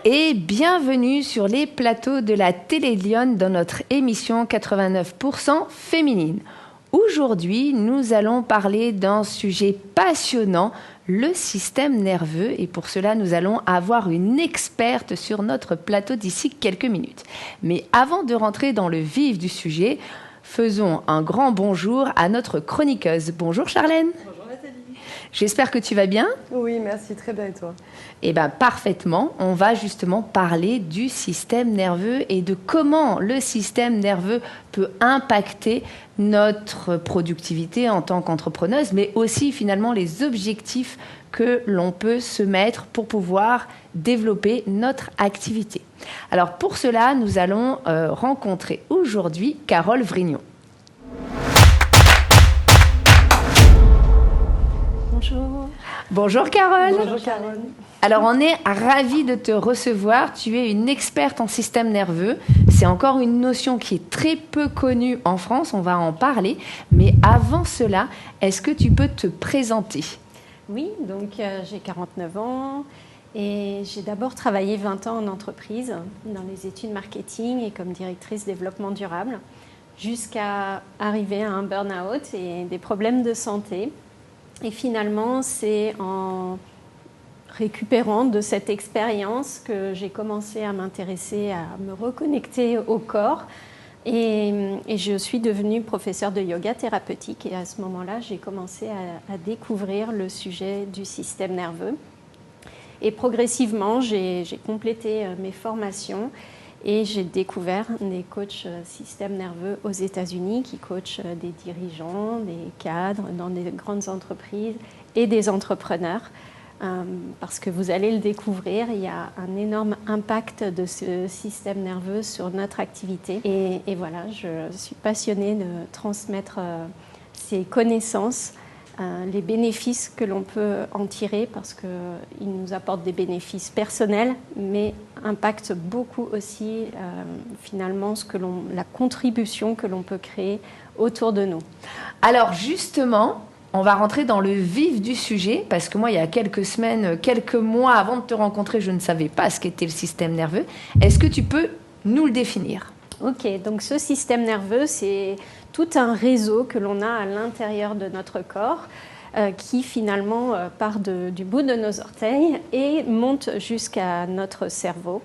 et bienvenue sur les plateaux de la Télé de Lyon dans notre émission 89% féminine. Aujourd'hui, nous allons parler d'un sujet passionnant, le système nerveux, et pour cela, nous allons avoir une experte sur notre plateau d'ici quelques minutes. Mais avant de rentrer dans le vif du sujet, faisons un grand bonjour à notre chroniqueuse. Bonjour Charlène. Bonjour Nathalie. J'espère que tu vas bien. Oui, merci, très bien et toi? Eh bien, parfaitement. On va justement parler du système nerveux et de comment le système nerveux peut impacter notre productivité en tant qu'entrepreneuse, mais aussi finalement les objectifs que l'on peut se mettre pour pouvoir développer notre activité. Alors pour cela, nous allons rencontrer aujourd'hui Carole Vrignon. Bonjour. Bonjour Carole. Bonjour Carole. Alors on est ravis de te recevoir, tu es une experte en système nerveux, c'est encore une notion qui est très peu connue en France, on va en parler, mais avant cela, est-ce que tu peux te présenter ? Oui, donc j'ai 49 ans et j'ai d'abord travaillé 20 ans en entreprise, dans les études marketing et comme directrice développement durable, jusqu'à arriver à un burn-out et des problèmes de santé. Et finalement, c'est en récupérant de cette expérience que j'ai commencé à m'intéresser, à me reconnecter au corps. Et je suis devenue professeure de yoga thérapeutique. Et à ce moment-là, j'ai commencé à découvrir le sujet du système nerveux. Et progressivement, j'ai complété mes formations et j'ai découvert des coachs système nerveux aux États-Unis qui coachent des dirigeants, des cadres dans des grandes entreprises et des entrepreneurs. Parce que vous allez le découvrir, il y a un énorme impact de ce système nerveux sur notre activité. Et voilà, je suis passionnée de transmettre ces connaissances, les bénéfices que l'on peut en tirer, parce qu'ils nous apportent des bénéfices personnels, mais impactent beaucoup aussi finalement la contribution que l'on peut créer autour de nous. Alors justement, on va rentrer dans le vif du sujet, parce que moi, il y a quelques semaines, quelques mois avant de te rencontrer, je ne savais pas ce qu'était le système nerveux. Est-ce que tu peux nous le définir ? Ok, donc ce système nerveux, c'est tout un réseau que l'on a à l'intérieur de notre corps qui finalement part du bout de nos orteils et monte jusqu'à notre cerveau.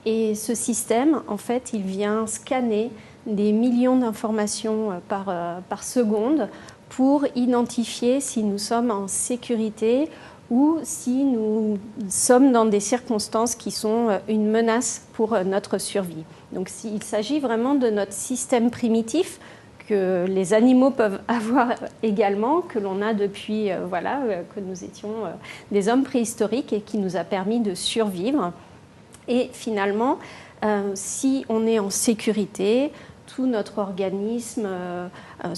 Et ce système, en fait, il vient scanner des millions d'informations par seconde pour identifier si nous sommes en sécurité ou si nous sommes dans des circonstances qui sont une menace pour notre survie. Donc il s'agit vraiment de notre système primitif que les animaux peuvent avoir également, que l'on a depuis, que nous étions des hommes préhistoriques et qui nous a permis de survivre. Et finalement, si on est en sécurité, tout notre organisme,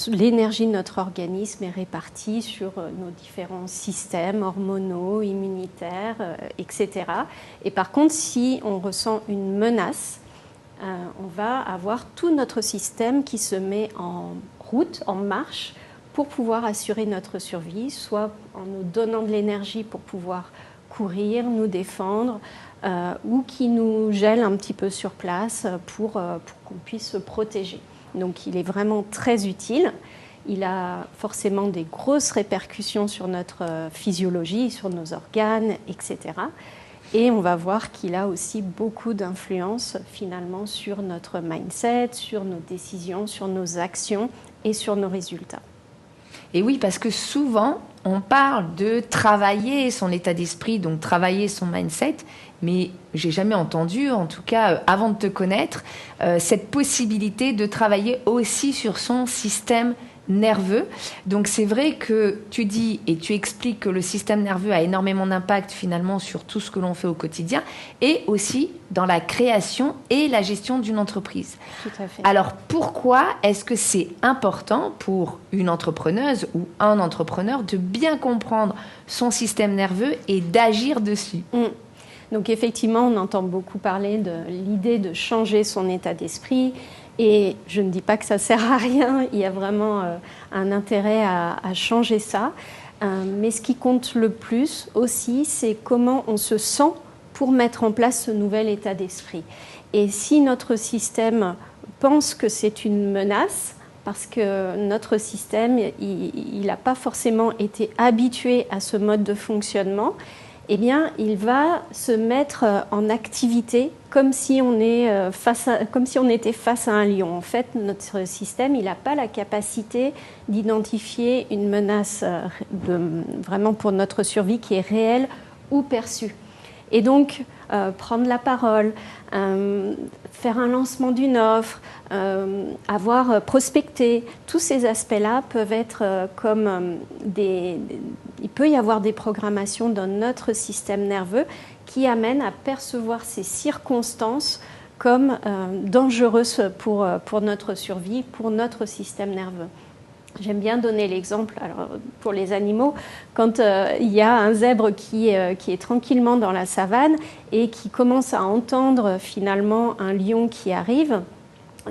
l'énergie de notre organisme est répartie sur nos différents systèmes hormonaux, immunitaires, etc. Et par contre, si on ressent une menace, on va avoir tout notre système qui se met en route, en marche, pour pouvoir assurer notre survie, soit en nous donnant de l'énergie pour pouvoir courir, nous défendre, ou qui nous gèle un petit peu sur place pour qu'on puisse se protéger. Donc il est vraiment très utile. Il a forcément des grosses répercussions sur notre physiologie, sur nos organes, etc. Et on va voir qu'il a aussi beaucoup d'influence finalement sur notre mindset, sur nos décisions, sur nos actions et sur nos résultats. Et oui, parce que souvent, on parle de travailler son état d'esprit, donc travailler son mindset, mais j'ai jamais entendu, en tout cas avant de te connaître, cette possibilité de travailler aussi sur son système nerveux. Donc c'est vrai que tu dis et tu expliques que le système nerveux a énormément d'impact finalement sur tout ce que l'on fait au quotidien et aussi dans la création et la gestion d'une entreprise. Tout à fait. Alors pourquoi est-ce que c'est important pour une entrepreneuse ou un entrepreneur de bien comprendre son système nerveux et d'agir dessus ? Donc effectivement, on entend beaucoup parler de l'idée de changer son état d'esprit. Et je ne dis pas que ça ne sert à rien, il y a vraiment un intérêt à changer ça. Mais ce qui compte le plus aussi, c'est comment on se sent pour mettre en place ce nouvel état d'esprit. Et si notre système pense que c'est une menace, parce que notre système, il n'a pas forcément été habitué à ce mode de fonctionnement, eh bien, il va se mettre en activité comme si on était face à un lion. En fait, notre système, il n'a pas la capacité d'identifier une menace vraiment pour notre survie qui est réelle ou perçue. Et donc, prendre la parole, faire un lancement d'une offre, avoir prospecté, tous ces aspects-là peuvent être il peut y avoir des programmations dans notre système nerveux qui amènent à percevoir ces circonstances comme dangereuses pour notre survie, pour notre système nerveux. J'aime bien donner l'exemple, alors, pour les animaux, quand il y a un zèbre qui est tranquillement dans la savane et qui commence à entendre finalement un lion qui arrive,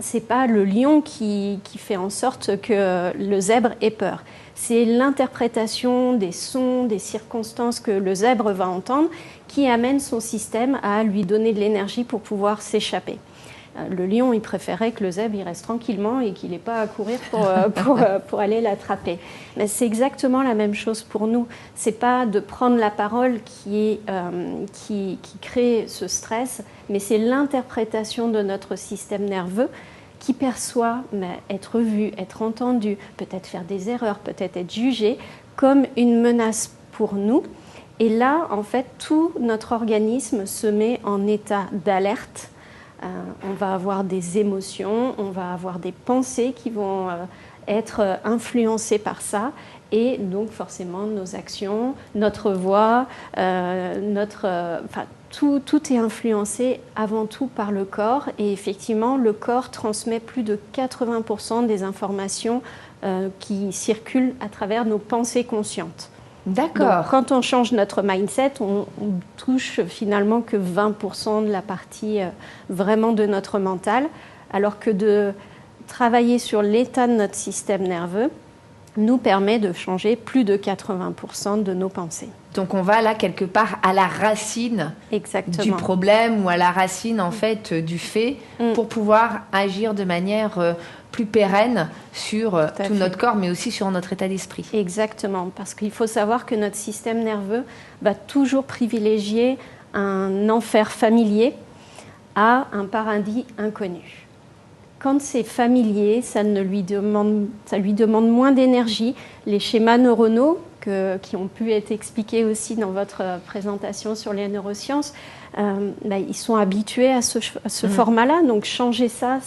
ce n'est pas le lion qui fait en sorte que le zèbre ait peur. C'est l'interprétation des sons, des circonstances que le zèbre va entendre qui amène son système à lui donner de l'énergie pour pouvoir s'échapper. Le lion, il préférait que le zèbre il reste tranquillement et qu'il n'ait pas à courir pour aller l'attraper. Mais c'est exactement la même chose pour nous. Ce n'est pas de prendre la parole qui crée ce stress, mais c'est l'interprétation de notre système nerveux qui perçoit être vu, être entendu, peut-être faire des erreurs, peut-être être jugé comme une menace pour nous. Et là, en fait, tout notre organisme se met en état d'alerte. On va avoir des émotions, on va avoir des pensées qui vont être influencées par ça. Et donc forcément nos actions, notre voix, tout est influencé avant tout par le corps. Et effectivement, le corps transmet plus de 80% des informations qui circulent à travers nos pensées conscientes. D'accord. Donc, quand on change notre mindset, on touche finalement que 20% de la partie vraiment de notre mental, alors que de travailler sur l'état de notre système nerveux nous permet de changer plus de 80% de nos pensées. Donc on va là quelque part à la racine Exactement. du problème ou à la racine en fait du fait pour pouvoir agir de manière plus pérenne sur tout notre corps mais aussi sur notre état d'esprit. Exactement, parce qu'il faut savoir que notre système nerveux va toujours privilégier un enfer familier à un paradis inconnu. Quand c'est familier, ça lui demande moins d'énergie. Les schémas neuronaux, qui ont pu être expliqués aussi dans votre présentation sur les neurosciences, ils sont habitués à ce format-là. Donc changer ça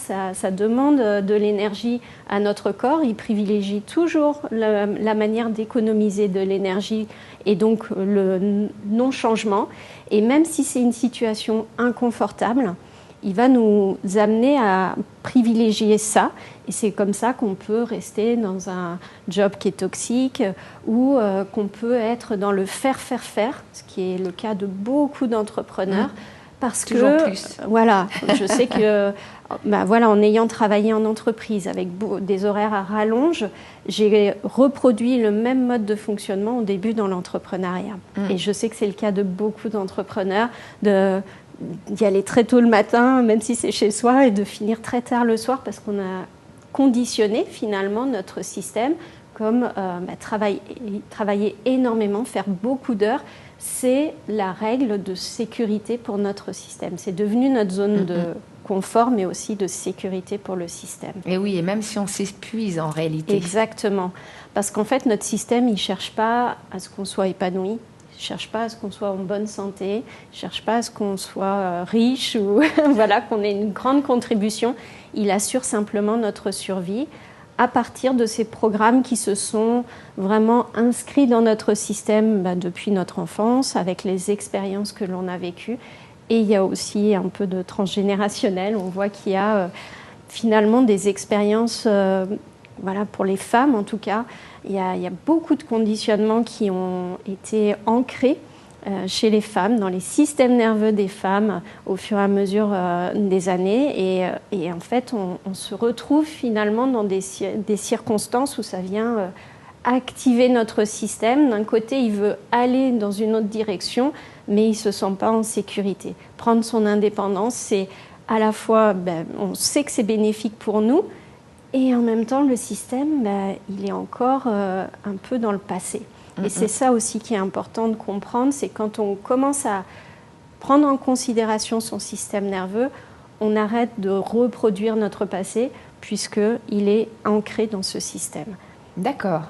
demande de l'énergie à notre corps. Il privilégie toujours la manière d'économiser de l'énergie et donc le non-changement. Et même si c'est une situation inconfortable, il va nous amener à privilégier ça. Et c'est comme ça qu'on peut rester dans un job qui est toxique ou qu'on peut être dans le faire, ce qui est le cas de beaucoup d'entrepreneurs. Parce toujours plus. Voilà, je sais que en ayant travaillé en entreprise avec des horaires à rallonge, j'ai reproduit le même mode de fonctionnement au début dans l'entrepreneuriat. Et je sais que c'est le cas de beaucoup d'entrepreneurs, d'y aller très tôt le matin, même si c'est chez soi, et de finir très tard le soir parce qu'on a conditionné finalement notre système comme travailler énormément, faire beaucoup d'heures. C'est la règle de sécurité pour notre système. C'est devenu notre zone de confort, mais aussi de sécurité pour le système. Et oui, et même si on s'épuise en réalité. Exactement. Parce qu'en fait, notre système, il ne cherche pas à ce qu'on soit épanoui. Il ne cherche pas à ce qu'on soit en bonne santé, il ne cherche pas à ce qu'on soit riche ou qu'on ait une grande contribution. Il assure simplement notre survie à partir de ces programmes qui se sont vraiment inscrits dans notre système depuis notre enfance, avec les expériences que l'on a vécues. Et il y a aussi un peu de transgénérationnel. On voit qu'il y a finalement des expériences, pour les femmes en tout cas, il y a beaucoup de conditionnements qui ont été ancrés chez les femmes, dans les systèmes nerveux des femmes au fur et à mesure des années. Et en fait, on se retrouve finalement dans des circonstances où ça vient activer notre système. D'un côté, il veut aller dans une autre direction. mais il ne se sent pas en sécurité. Prendre son indépendance, c'est à la fois, on sait que c'est bénéfique pour nous, et en même temps, le système, il est encore un peu dans le passé. Et c'est ça aussi qui est important de comprendre, c'est quand on commence à prendre en considération son système nerveux, on arrête de reproduire notre passé, puisqu'il est ancré dans ce système. D'accord.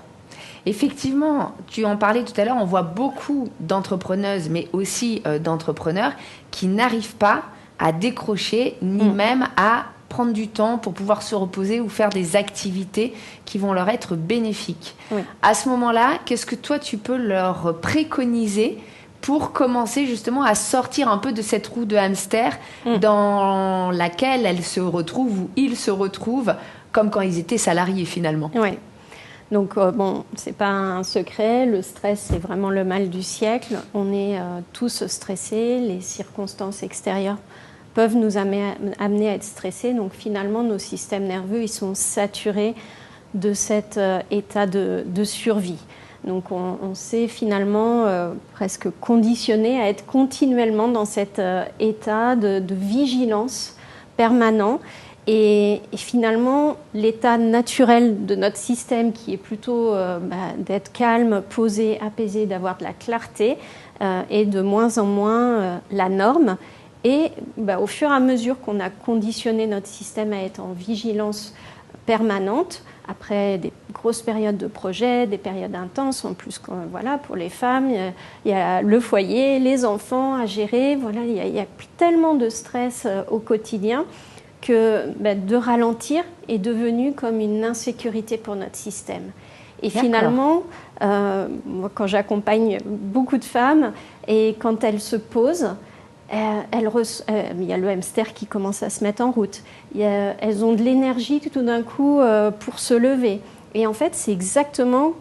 Effectivement, tu en parlais tout à l'heure, on voit beaucoup d'entrepreneuses, mais aussi d'entrepreneurs qui n'arrivent pas à décrocher, ni même à prendre du temps pour pouvoir se reposer ou faire des activités qui vont leur être bénéfiques. Oui. À ce moment-là, qu'est-ce que toi, tu peux leur préconiser pour commencer justement à sortir un peu de cette roue de hamster dans laquelle elles se retrouvent ou ils se retrouvent comme quand ils étaient salariés finalement? Oui. Donc, c'est pas un secret, le stress, c'est vraiment le mal du siècle. On est tous stressés, les circonstances extérieures peuvent nous amener à être stressés. Donc, finalement, nos systèmes nerveux, ils sont saturés de cet état de survie. Donc, on s'est finalement presque conditionné à être continuellement dans cet état de vigilance permanent. Et finalement, l'état naturel de notre système, qui est plutôt d'être calme, posé, apaisé, d'avoir de la clarté, est de moins en moins la norme. Et au fur et à mesure qu'on a conditionné notre système à être en vigilance permanente, après des grosses périodes de projet, des périodes intenses, en plus pour les femmes, il y a le foyer, les enfants à gérer, il y a tellement de stress au quotidien que de ralentir est devenu comme une insécurité pour notre système. Et finalement, moi, quand j'accompagne beaucoup de femmes, et quand elles se posent, il y a le hamster qui commence à se mettre en route. Elles ont de l'énergie tout d'un coup pour se lever. Et en fait, c'est exactement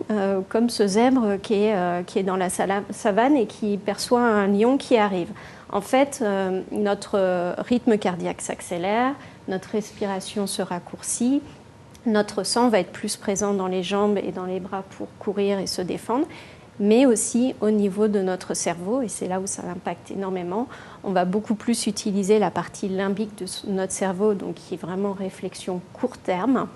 comme ce zèbre qui est dans la savane et qui perçoit un lion qui arrive. En fait, notre rythme cardiaque s'accélère, notre respiration se raccourcit, notre sang va être plus présent dans les jambes et dans les bras pour courir et se défendre, mais aussi au niveau de notre cerveau, et c'est là où ça impacte énormément. On va beaucoup plus utiliser la partie limbique de notre cerveau, donc qui est vraiment réflexion court terme,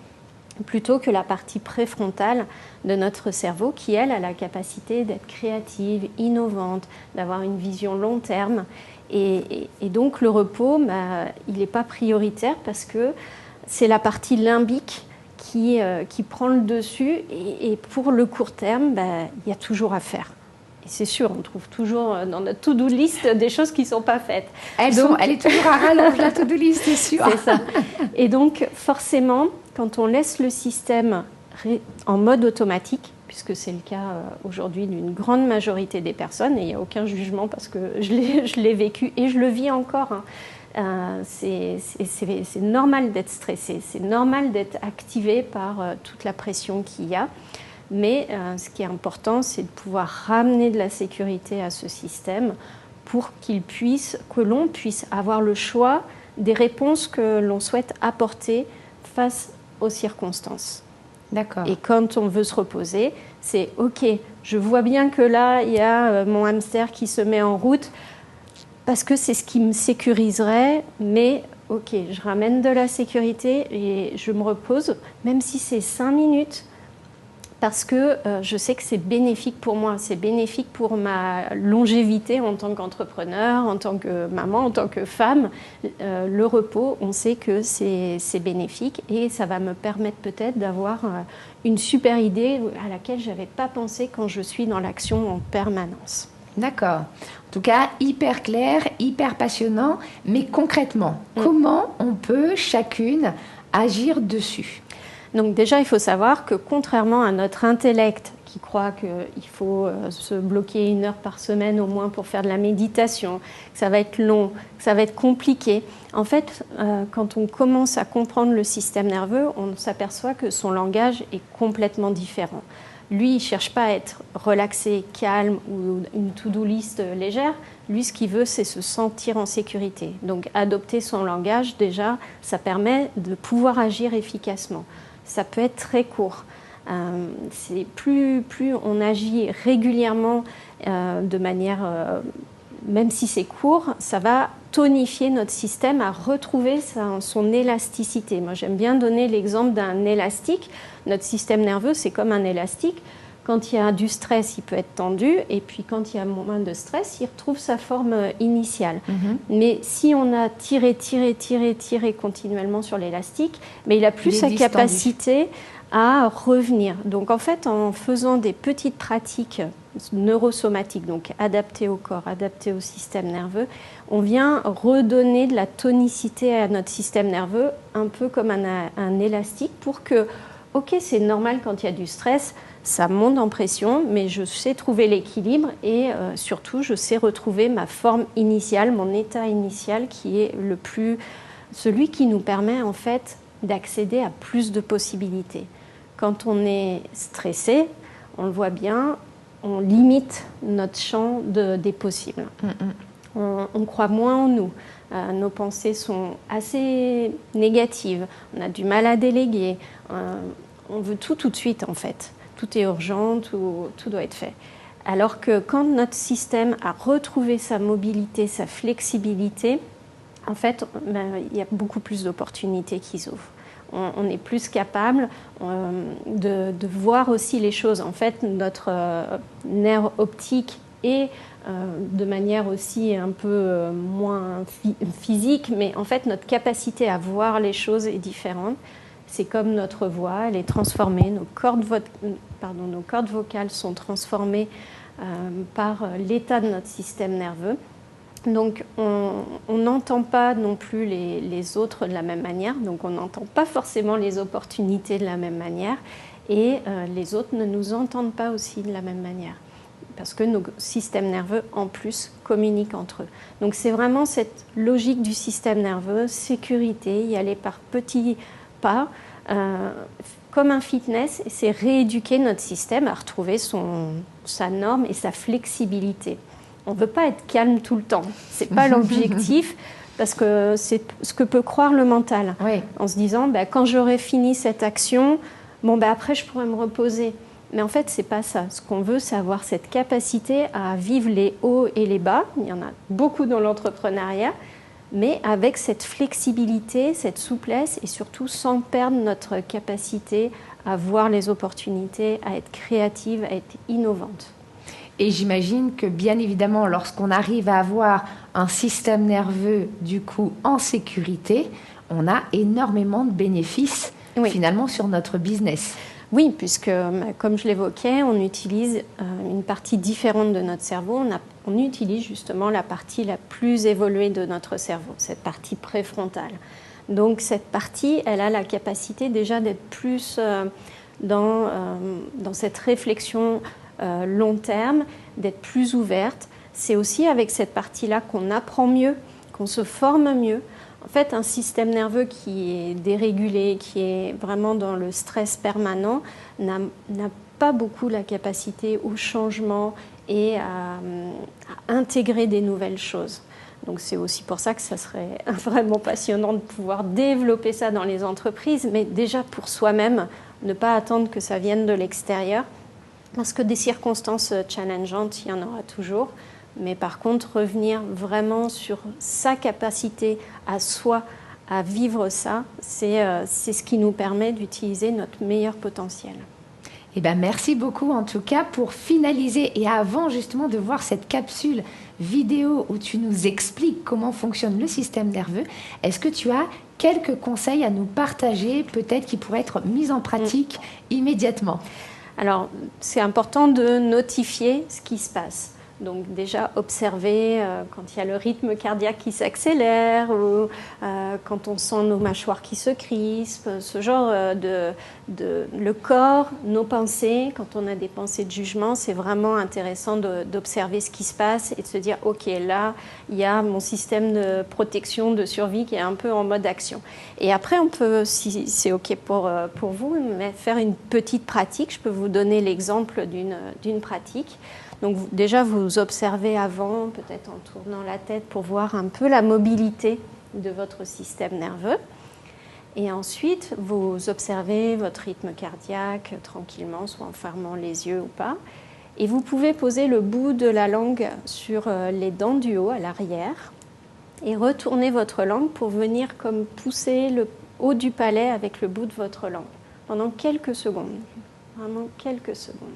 plutôt que la partie préfrontale de notre cerveau qui, elle, a la capacité d'être créative, innovante, d'avoir une vision long terme. Et donc le repos, il n'est pas prioritaire parce que c'est la partie limbique qui prend le dessus. Et pour le court terme, il y a toujours à faire. Et c'est sûr, on trouve toujours dans notre to-do list des choses qui ne sont pas faites. Elle est toujours à rallonge, la to-do list, c'est sûr. C'est ça. Et donc, forcément, quand on laisse le système en mode automatique, puisque c'est le cas aujourd'hui d'une grande majorité des personnes, et il n'y a aucun jugement parce que je l'ai vécu et je le vis encore. C'est normal d'être stressé, c'est normal d'être activé par toute la pression qu'il y a. Mais ce qui est important, c'est de pouvoir ramener de la sécurité à ce système pour que l'on puisse avoir le choix des réponses que l'on souhaite apporter face aux circonstances. D'accord. Et quand on veut se reposer, c'est OK, je vois bien que là, il y a mon hamster qui se met en route parce que c'est ce qui me sécuriserait, mais OK, je ramène de la sécurité et je me repose, même si c'est 5 minutes, parce que je sais que c'est bénéfique pour moi, c'est bénéfique pour ma longévité en tant qu'entrepreneur, en tant que maman, en tant que femme. Le repos, on sait que c'est bénéfique et ça va me permettre peut-être d'avoir une super idée à laquelle je n'avais pas pensé quand je suis dans l'action en permanence. D'accord. En tout cas, hyper clair, hyper passionnant, mais concrètement, comment on peut chacune agir dessus ? Donc déjà, il faut savoir que contrairement à notre intellect qui croit qu'il faut se bloquer 1 heure par semaine au moins pour faire de la méditation, que ça va être long, que ça va être compliqué, en fait, quand on commence à comprendre le système nerveux, on s'aperçoit que son langage est complètement différent. Lui, il ne cherche pas à être relaxé, calme ou une to-do list légère. Lui, ce qu'il veut, c'est se sentir en sécurité. Donc, adopter son langage, déjà, ça permet de pouvoir agir efficacement. Ça peut être très court. Plus on agit régulièrement de manière même si c'est court, ça va tonifier notre système à retrouver son élasticité. Moi, j'aime bien donner l'exemple d'un élastique. Notre système nerveux, c'est comme un élastique. Quand il y a du stress, il peut être tendu, et puis quand il y a moins de stress, il retrouve sa forme initiale. Mais si on a tiré continuellement sur l'élastique, mais il n'a plus sa capacité à revenir. Donc en fait, en faisant des petites pratiques neurosomatiques, donc adaptées au corps, adaptées au système nerveux, on vient redonner de la tonicité à notre système nerveux, un peu comme un élastique, pour que, ok, c'est normal quand il y a du stress, ça monte en pression, mais je sais trouver l'équilibre et surtout, je sais retrouver ma forme initiale, mon état initial qui est celui qui nous permet en fait d'accéder à plus de possibilités. Quand on est stressé, on le voit bien, on limite notre champ des possibles. On croit moins en nous. Nos pensées sont assez négatives. On a du mal à déléguer. On veut tout de suite en fait. Tout est urgent, tout doit être fait. Alors que quand notre système a retrouvé sa mobilité, sa flexibilité, en fait, il y a beaucoup plus d'opportunités qui s'ouvrent. On est plus capable de voir aussi les choses. En fait, notre nerf optique est de manière aussi un peu moins physique, mais en fait, notre capacité à voir les choses est différente. C'est comme notre voix, elle est transformée, nos cordes vocales sont transformées par l'état de notre système nerveux. Donc on n'entend pas non plus les autres de la même manière, donc on n'entend pas forcément les opportunités de la même manière, et les autres ne nous entendent pas aussi de la même manière, parce que nos systèmes nerveux en plus communiquent entre eux. Donc c'est vraiment cette logique du système nerveux, sécurité, y aller par petits pas, comme un fitness, c'est rééduquer notre système à retrouver sa norme et sa flexibilité. On ne veut pas être calme tout le temps, ce n'est pas l'objectif, parce que c'est ce que peut croire le mental, oui. En se disant quand j'aurai fini cette action, après je pourrai me reposer. Mais en fait, ce n'est pas ça. Ce qu'on veut, c'est avoir cette capacité à vivre les hauts et les bas. Il y en a beaucoup dans l'entrepreneuriat, mais avec cette flexibilité, cette souplesse et surtout sans perdre notre capacité à voir les opportunités, à être créative, à être innovante. Et j'imagine que bien évidemment, lorsqu'on arrive à avoir un système nerveux du coup en sécurité, on a énormément de bénéfices finalement sur notre business. Oui, puisque comme je l'évoquais, on utilise une partie différente de notre cerveau. On utilise justement la partie la plus évoluée de notre cerveau, cette partie préfrontale. Donc cette partie, elle a la capacité déjà d'être plus dans cette réflexion long terme, d'être plus ouverte. C'est aussi avec cette partie-là qu'on apprend mieux, qu'on se forme mieux. En fait, un système nerveux qui est dérégulé, qui est vraiment dans le stress permanent, n'a pas beaucoup la capacité au changement et à intégrer des nouvelles choses. Donc c'est aussi pour ça que ça serait vraiment passionnant de pouvoir développer ça dans les entreprises, mais déjà pour soi-même, ne pas attendre que ça vienne de l'extérieur, parce que des circonstances challengeantes, il y en aura toujours. Mais par contre, revenir vraiment sur sa capacité à soi, à vivre ça, c'est ce qui nous permet d'utiliser notre meilleur potentiel. Eh bien, merci beaucoup en tout cas pour finaliser. Et avant justement de voir cette capsule vidéo où tu nous expliques comment fonctionne le système nerveux, est-ce que tu as quelques conseils à nous partager, peut-être qui pourraient être mis en pratique immédiatement ? Alors, c'est important de notifier ce qui se passe. Donc déjà observer quand il y a le rythme cardiaque qui s'accélère ou quand on sent nos mâchoires qui se crispent, ce genre le corps, nos pensées, quand on a des pensées de jugement, c'est vraiment intéressant d'observer ce qui se passe et de se dire ok, là il y a mon système de protection, de survie qui est un peu en mode action. Et après on peut, si c'est ok pour vous, faire une petite pratique. Je peux vous donner l'exemple d'une pratique. Donc déjà, vous observez avant, peut-être en tournant la tête pour voir un peu la mobilité de votre système nerveux. Et ensuite, vous observez votre rythme cardiaque tranquillement, soit en fermant les yeux ou pas. Et vous pouvez poser le bout de la langue sur les dents du haut, à l'arrière, et retourner votre langue pour venir comme pousser le haut du palais avec le bout de votre langue pendant quelques secondes. Vraiment quelques secondes.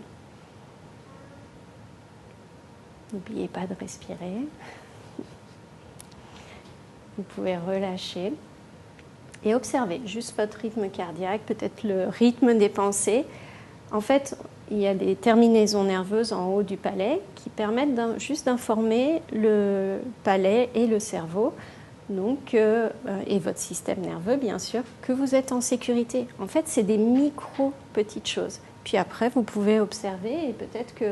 N'oubliez pas de respirer. Vous pouvez relâcher et observer juste votre rythme cardiaque, peut-être le rythme des pensées. En fait, il y a des terminaisons nerveuses en haut du palais qui permettent juste d'informer le palais et le cerveau, donc, et votre système nerveux, bien sûr, que vous êtes en sécurité. En fait, c'est des micro-petites choses. Puis après, vous pouvez observer et peut-être que...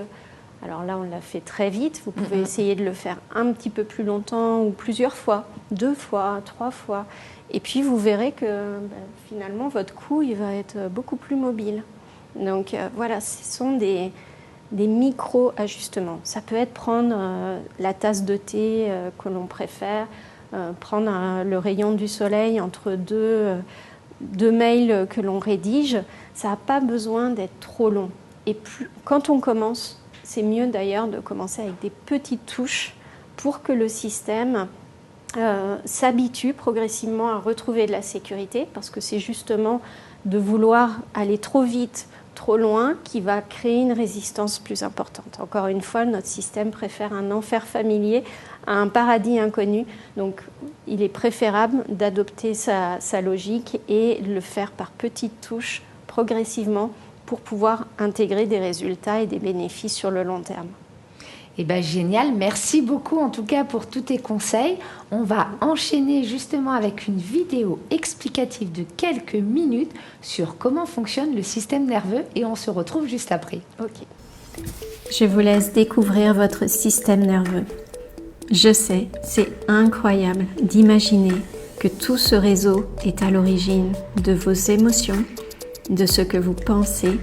Alors là, on l'a fait très vite. Vous pouvez essayer de le faire un petit peu plus longtemps ou plusieurs fois, 2 fois, 3 fois. Et puis, vous verrez que finalement, votre cou, il va être beaucoup plus mobile. Donc voilà, ce sont des micro-ajustements. Ça peut être prendre la tasse de thé que l'on préfère, prendre le rayon du soleil entre deux mails que l'on rédige. Ça n'a pas besoin d'être trop long. Et quand on commence, c'est mieux d'ailleurs de commencer avec des petites touches pour que le système s'habitue progressivement à retrouver de la sécurité, parce que c'est justement de vouloir aller trop vite, trop loin, qui va créer une résistance plus importante. Encore une fois, notre système préfère un enfer familier à un paradis inconnu. Donc, il est préférable d'adopter sa logique et de le faire par petites touches, progressivement, pour pouvoir intégrer des résultats et des bénéfices sur le long terme. Eh bien, génial. Merci beaucoup en tout cas pour tous tes conseils. On va enchaîner justement avec une vidéo explicative de quelques minutes sur comment fonctionne le système nerveux et on se retrouve juste après. Ok. Je vous laisse découvrir votre système nerveux. Je sais, c'est incroyable d'imaginer que tout ce réseau est à l'origine de vos émotions, de ce que vous pensez,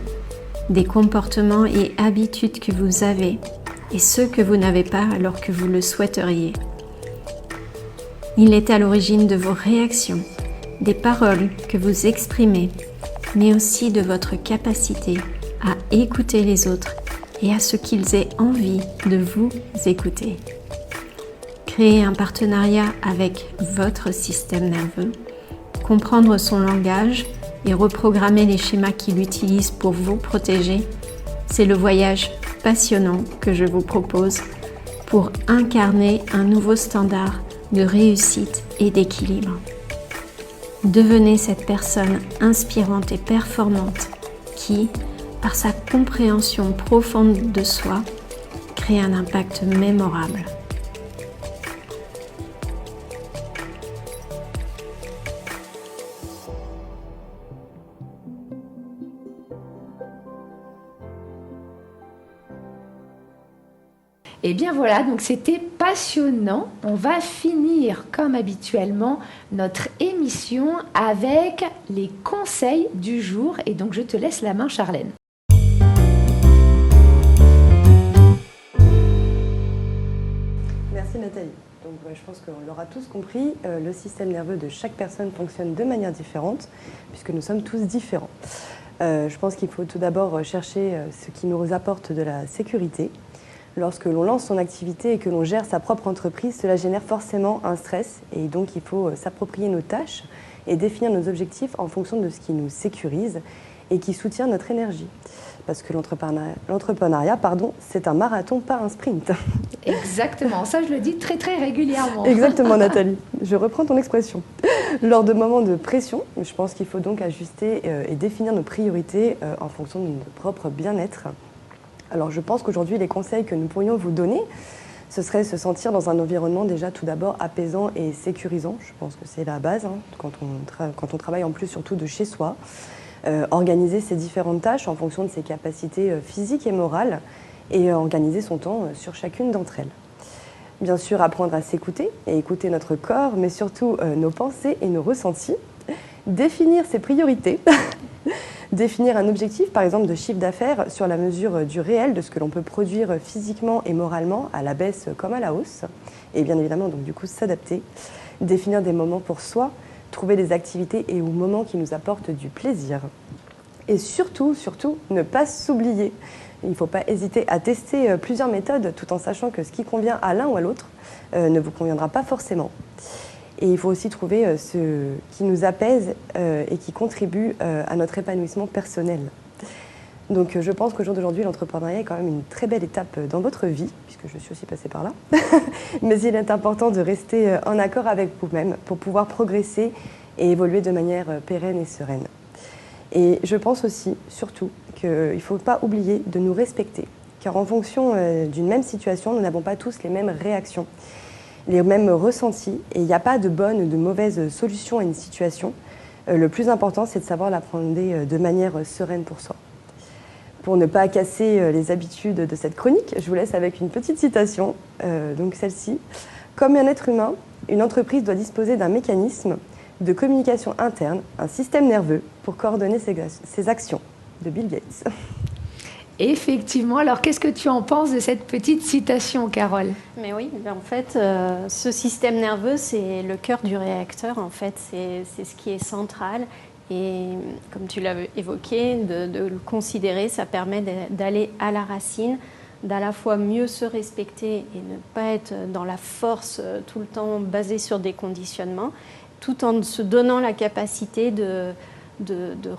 des comportements et habitudes que vous avez et ceux que vous n'avez pas alors que vous le souhaiteriez. Il est à l'origine de vos réactions, des paroles que vous exprimez, mais aussi de votre capacité à écouter les autres et à ce qu'ils aient envie de vous écouter. Créer un partenariat avec votre système nerveux, comprendre son langage et reprogrammer les schémas qu'il utilise pour vous protéger, c'est le voyage passionnant que je vous propose pour incarner un nouveau standard de réussite et d'équilibre. Devenez cette personne inspirante et performante qui, par sa compréhension profonde de soi, crée un impact mémorable. Et bien voilà, donc c'était passionnant. On va finir comme habituellement notre émission avec les conseils du jour. Et donc je te laisse la main, Charlène. Merci Nathalie. Donc je pense qu'on l'aura tous compris, le système nerveux de chaque personne fonctionne de manière différente puisque nous sommes tous différents. Je pense qu'il faut tout d'abord chercher ce qui nous apporte de la sécurité. Lorsque l'on lance son activité et que l'on gère sa propre entreprise, cela génère forcément un stress et donc il faut s'approprier nos tâches et définir nos objectifs en fonction de ce qui nous sécurise et qui soutient notre énergie. Parce que l'entrepreneuriat, c'est un marathon, pas un sprint. Exactement, ça je le dis très très régulièrement. Exactement Nathalie, je reprends ton expression. Lors de moments de pression, je pense qu'il faut donc ajuster et définir nos priorités en fonction de notre propre bien-être. Alors je pense qu'aujourd'hui, les conseils que nous pourrions vous donner, ce serait se sentir dans un environnement déjà tout d'abord apaisant et sécurisant. Je pense que c'est la base, quand on travaille en plus surtout de chez soi. Organiser ses différentes tâches en fonction de ses capacités physiques et morales et organiser son temps sur chacune d'entre elles. Bien sûr, apprendre à s'écouter et écouter notre corps, mais surtout nos pensées et nos ressentis. Définir ses priorités. Définir un objectif, par exemple, de chiffre d'affaires sur la mesure du réel, de ce que l'on peut produire physiquement et moralement, à la baisse comme à la hausse. Et bien évidemment, donc du coup, s'adapter. Définir des moments pour soi, trouver des activités et ou moments qui nous apportent du plaisir. Et surtout, ne pas s'oublier. Il ne faut pas hésiter à tester plusieurs méthodes tout en sachant que ce qui convient à l'un ou à l'autre ne vous conviendra pas forcément. Et il faut aussi trouver ce qui nous apaise et qui contribue à notre épanouissement personnel. Donc je pense qu'au jour d'aujourd'hui, l'entrepreneuriat est quand même une très belle étape dans votre vie, puisque je suis aussi passée par là. Mais il est important de rester en accord avec vous-même pour pouvoir progresser et évoluer de manière pérenne et sereine. Et je pense aussi, surtout, qu'il ne faut pas oublier de nous respecter, car en fonction d'une même situation, nous n'avons pas tous les mêmes réactions, les mêmes ressentis, et il n'y a pas de bonne ou de mauvaise solution à une situation. Le plus important, c'est de savoir l'appréhender de manière sereine pour soi. Pour ne pas casser les habitudes de cette chronique, je vous laisse avec une petite citation, donc celle-ci. « Comme un être humain, une entreprise doit disposer d'un mécanisme de communication interne, un système nerveux pour coordonner ses actions. » De Bill Gates. Effectivement. Alors, qu'est-ce que tu en penses de cette petite citation, Carole? Mais oui, en fait, ce système nerveux, c'est le cœur du réacteur. En fait, c'est ce qui est central. Et comme tu l'as évoqué, de le considérer, ça permet d'aller à la racine, d'à la fois mieux se respecter et ne pas être dans la force tout le temps basée sur des conditionnements, tout en se donnant la capacité de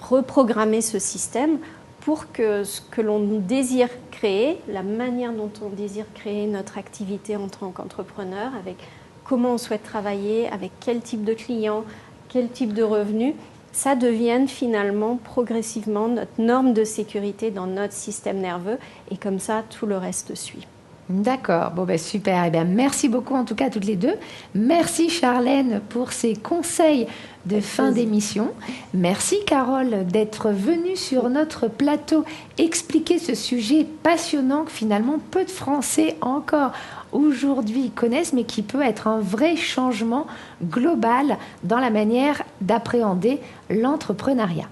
reprogrammer ce système pour que ce que l'on désire créer, la manière dont on désire créer notre activité en tant qu'entrepreneur, avec comment on souhaite travailler, avec quel type de client, quel type de revenus, ça devienne finalement progressivement notre norme de sécurité dans notre système nerveux et comme ça, tout le reste suit. D'accord, bon ben super. Eh bien, merci beaucoup en tout cas à toutes les deux. Merci Charlène pour ces conseils de fin d'émission. Merci Carole d'être venue sur notre plateau expliquer ce sujet passionnant que finalement peu de Français encore aujourd'hui connaissent, mais qui peut être un vrai changement global dans la manière d'appréhender l'entrepreneuriat.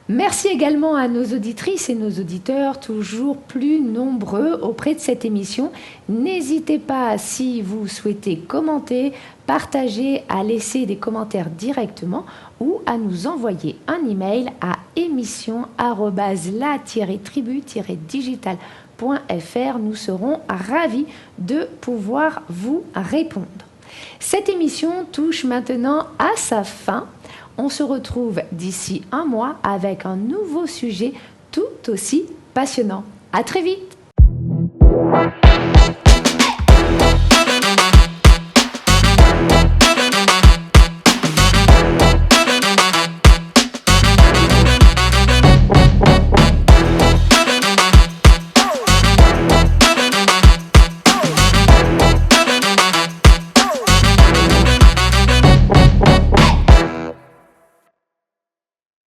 Merci également à nos auditrices et nos auditeurs, toujours plus nombreux auprès de cette émission. N'hésitez pas, si vous souhaitez commenter, partager, à laisser des commentaires directement ou à nous envoyer un email à émission@la-tribu-digital.fr. Nous serons ravis de pouvoir vous répondre. Cette émission touche maintenant à sa fin. On se retrouve d'ici un mois avec un nouveau sujet tout aussi passionnant. À très vite!